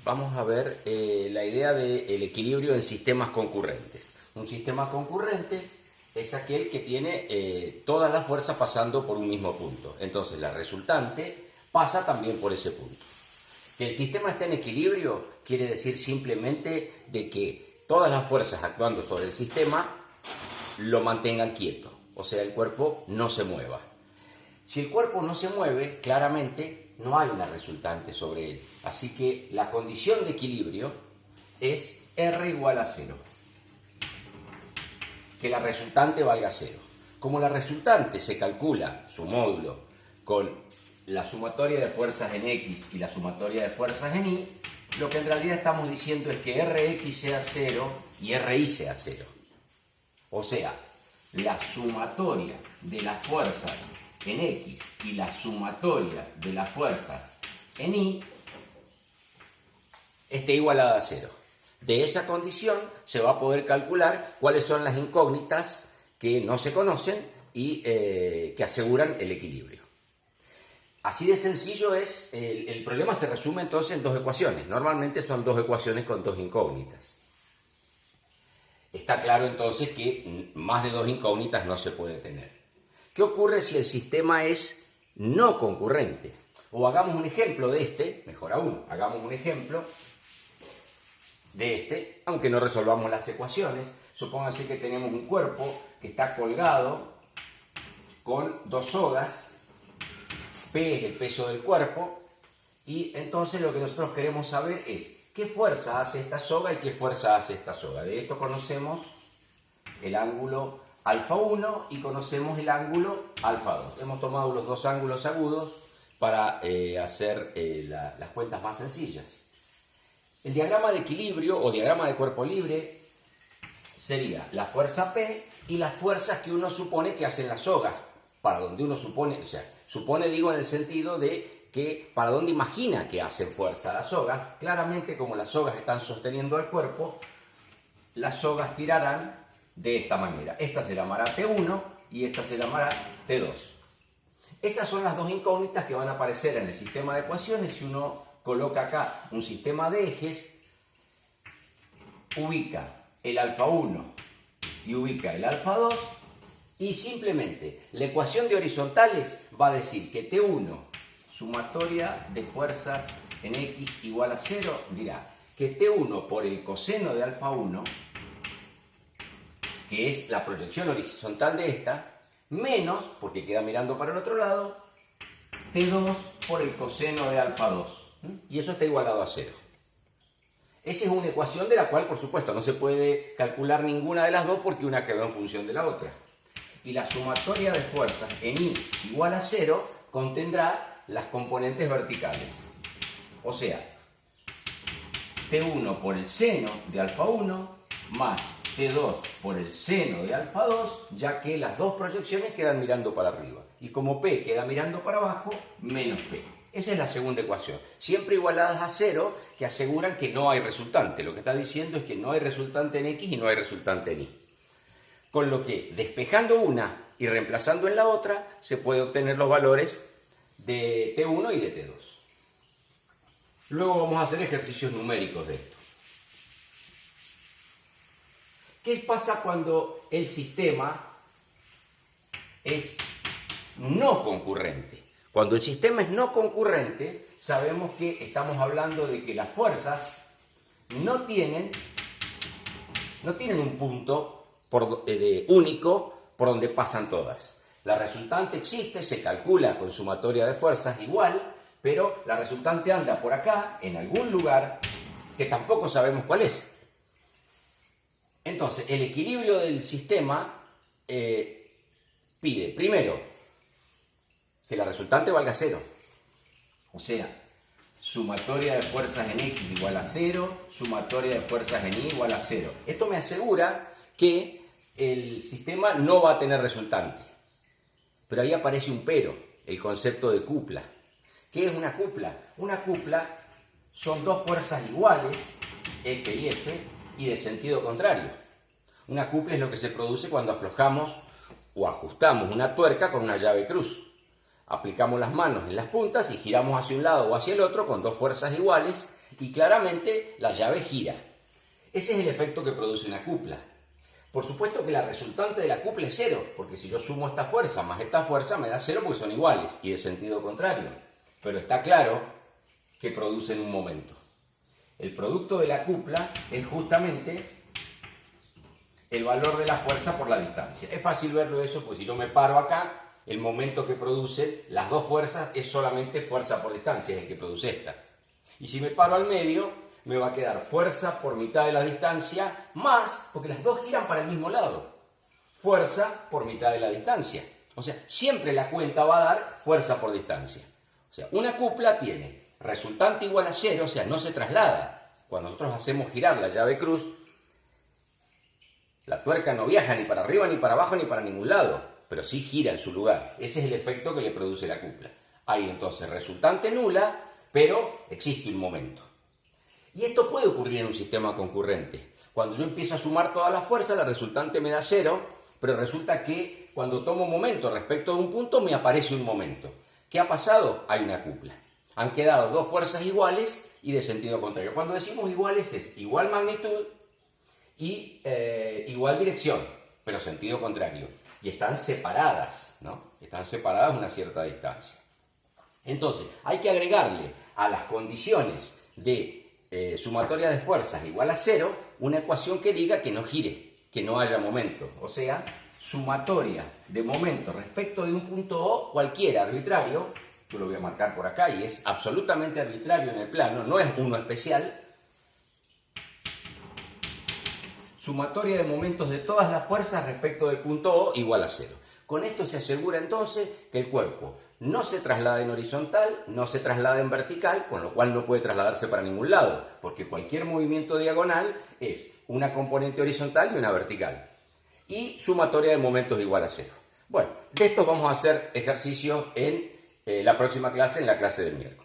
vamos a ver la idea del equilibrio en sistemas concurrentes. Un sistema concurrente es aquel que tiene todas las fuerzas pasando por un mismo punto. Entonces la resultante pasa también por ese punto. Que el sistema esté en equilibrio quiere decir simplemente de que todas las fuerzas actuando sobre el sistema lo mantengan quieto. O sea, el cuerpo no se mueva. Si el cuerpo no se mueve, claramente no hay una resultante sobre él. Así que la condición de equilibrio es R igual a 0. Que la resultante valga 0. Como la resultante se calcula, su módulo, con la sumatoria de fuerzas en X y la sumatoria de fuerzas en Y, lo que en realidad estamos diciendo es que Rx sea 0 y Ri sea 0. O sea, la sumatoria de las fuerzas en X y la sumatoria de las fuerzas en Y esté igualada a 0. De esa condición se va a poder calcular cuáles son las incógnitas que no se conocen y que aseguran el equilibrio. Así de sencillo es, el problema se resume entonces en dos ecuaciones. Normalmente son dos ecuaciones con dos incógnitas. Está claro entonces que más de dos incógnitas no se puede tener. ¿Qué ocurre si el sistema es no concurrente? O hagamos un ejemplo de este, mejor aún, hagamos un ejemplo de este, aunque no resolvamos las ecuaciones. Supóngase que tenemos un cuerpo que está colgado con dos sogas. P es el peso del cuerpo, y entonces lo que nosotros queremos saber es qué fuerza hace esta soga y qué fuerza hace esta soga. De esto conocemos el ángulo alfa 1 y conocemos el ángulo alfa 2. Hemos tomado los dos ángulos agudos para hacer las cuentas más sencillas. El diagrama de equilibrio o diagrama de cuerpo libre sería la fuerza P y las fuerzas que uno supone que hacen las sogas, para donde uno supone, o sea, supone digo en el sentido de que para donde imagina que hacen fuerza las sogas. Claramente, como las sogas están sosteniendo al cuerpo, las sogas tirarán de esta manera. Esta se llamará T1 y esta se llamará T2. Esas son las dos incógnitas que van a aparecer en el sistema de ecuaciones. Si uno coloca acá un sistema de ejes, ubica el alfa 1 y ubica el alfa 2, y simplemente la ecuación de horizontales va a decir que T1, sumatoria de fuerzas en X igual a 0, dirá que T1 por el coseno de alfa 1, que es la proyección horizontal de esta, menos, porque queda mirando para el otro lado, T2 por el coseno de alfa 2. Y eso está igualado a 0. Esa es una ecuación de la cual, por supuesto, no se puede calcular ninguna de las dos porque una quedó en función de la otra. Y la sumatoria de fuerzas en Y igual a 0 contendrá las componentes verticales. O sea, T1 por el seno de alfa 1 más T2 por el seno de alfa 2, ya que las dos proyecciones quedan mirando para arriba. Y como P queda mirando para abajo, menos P. Esa es la segunda ecuación. Siempre igualadas a 0, que aseguran que no hay resultante. Lo que está diciendo es que no hay resultante en X y no hay resultante en Y. Con lo que, despejando una y reemplazando en la otra, se puede obtener los valores de T1 y de T2. Luego vamos a hacer ejercicios numéricos de esto. ¿Qué pasa cuando el sistema es no concurrente? Cuando el sistema es no concurrente, sabemos que estamos hablando de que las fuerzas no tienen un punto único por donde pasan todas. La resultante existe, se calcula con sumatoria de fuerzas igual, pero la resultante anda por acá, en algún lugar, que tampoco sabemos cuál es. Entonces, el equilibrio del sistema pide, primero, que la resultante valga 0. O sea, sumatoria de fuerzas en X igual a 0, sumatoria de fuerzas en Y igual a 0. Esto me asegura que el sistema no va a tener resultante. Pero ahí aparece un pero, el concepto de cupla. ¿Qué es una cupla? Una cupla son dos fuerzas iguales, F y F, y de sentido contrario. Una cupla es lo que se produce cuando aflojamos o ajustamos una tuerca con una llave cruz. Aplicamos las manos en las puntas y giramos hacia un lado o hacia el otro con dos fuerzas iguales y claramente la llave gira. Ese es el efecto que produce una cupla. Por supuesto que la resultante de la cupla es cero, porque si yo sumo esta fuerza más esta fuerza me da cero porque son iguales y de sentido contrario. Pero está claro que producen un momento. El producto de la cupla es justamente el valor de la fuerza por la distancia. Es fácil verlo eso, pues si yo me paro acá, el momento que produce las dos fuerzas es solamente fuerza por distancia, es el que produce esta. Y si me paro al medio, me va a quedar fuerza por mitad de la distancia más, porque las dos giran para el mismo lado, fuerza por mitad de la distancia. O sea, siempre la cuenta va a dar fuerza por distancia. O sea, una cupla tiene resultante igual a cero, o sea, no se traslada. Cuando nosotros hacemos girar la llave cruz, la tuerca no viaja ni para arriba, ni para abajo, ni para ningún lado, pero sí gira en su lugar. Ese es el efecto que le produce la cupla. Hay entonces resultante nula, pero existe un momento. Y esto puede ocurrir en un sistema concurrente. Cuando yo empiezo a sumar toda la fuerza, la resultante me da cero, pero resulta que cuando tomo momento respecto de un punto, me aparece un momento. ¿Qué ha pasado? Hay una cupla. Han quedado dos fuerzas iguales y de sentido contrario. Cuando decimos iguales es igual magnitud y igual dirección, pero sentido contrario. Y están separadas, ¿no? Están separadas a una cierta distancia. Entonces, hay que agregarle a las condiciones de sumatoria de fuerzas igual a cero una ecuación que diga que no gire, que no haya momento. O sea, sumatoria de momento respecto de un punto O cualquiera, arbitrario, yo lo voy a marcar por acá y es absolutamente arbitrario en el plano, no es uno especial. Sumatoria de momentos de todas las fuerzas respecto del punto O igual a cero. Con esto se asegura entonces que el cuerpo no se traslada en horizontal, no se traslada en vertical, con lo cual no puede trasladarse para ningún lado, porque cualquier movimiento diagonal es una componente horizontal y una vertical. Y sumatoria de momentos igual a cero. Bueno, de esto vamos a hacer ejercicios en la próxima clase, en la clase del miércoles.